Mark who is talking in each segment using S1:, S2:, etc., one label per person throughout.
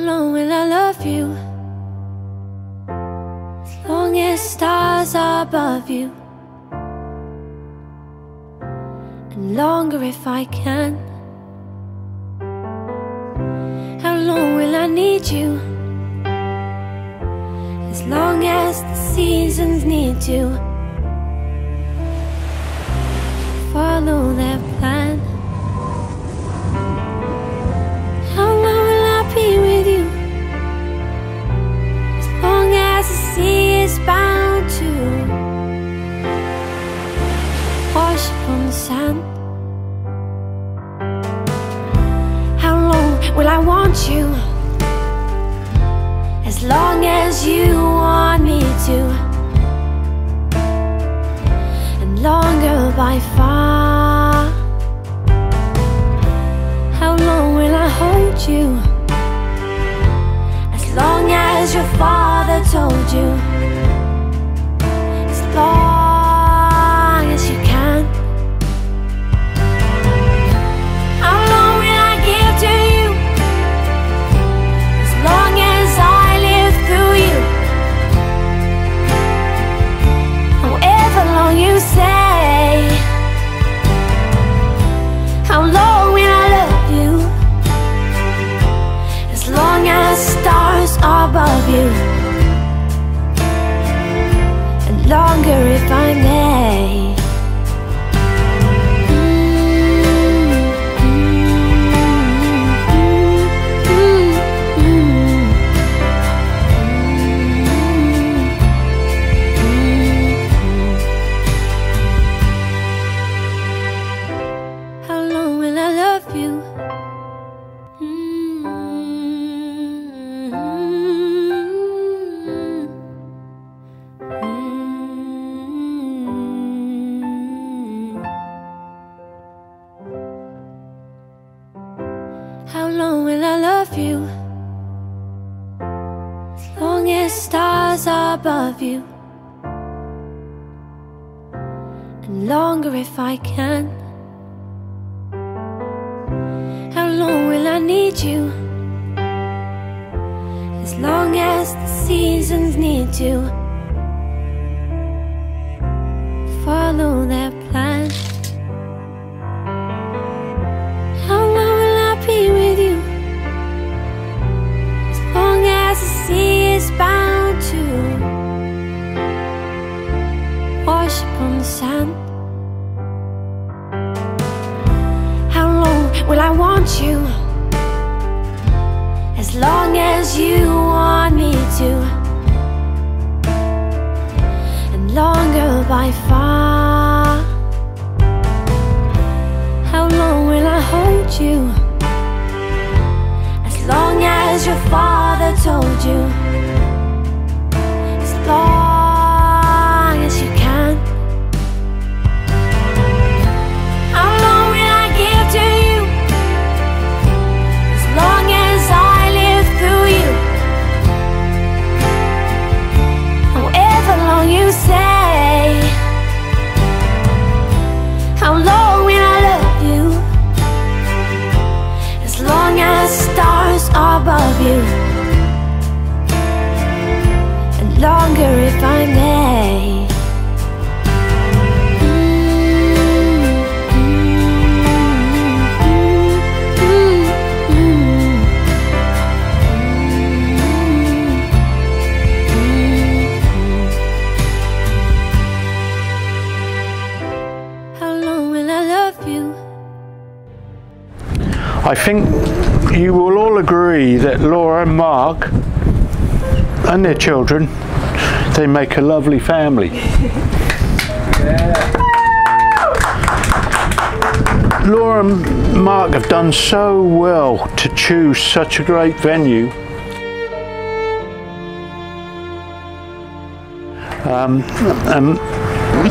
S1: long will I love you? As long as stars are above you, and longer if I can. How long will I need you? As long as the seasons need to follow their plan. How long will I be with you? As long as the sea is bound to wash upon the sand. How long will I want you? As long as you want me to, and longer by far. How long will I hold you? As long as your father told you, as long as you can. How long will I give to you? As long as I live through you. However long you say. How long will I love you? As long as stars are above you, and longer if I may. How long will I love you? How long will I love you? As long as stars are above you, and longer if I can. How long will I need you? As long as the seasons need to follow their plan. How long will I be with you? As long as the sea is bound to wash upon the sand. How long will I want you? As long as you want me to, and longer by far. How long will I hold you? As long as your father told you, as long as you can. How long will I give to you? As long as I live through you. However long you say. How long will I love you? As long as stars are above you, and longer if I may. How long will I love you?
S2: I think you will all agree that Loura and Mark and their children, they make a lovely family. Loura and Mark have done so well to choose such a great venue.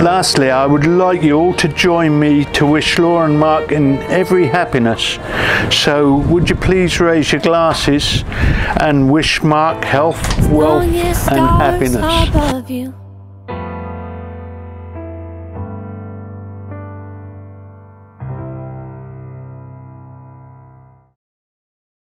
S2: Lastly, I would like you all to join me to wish Loura and Mark in every happiness. So would you please raise your glasses and wish Mark health, wealth and happiness.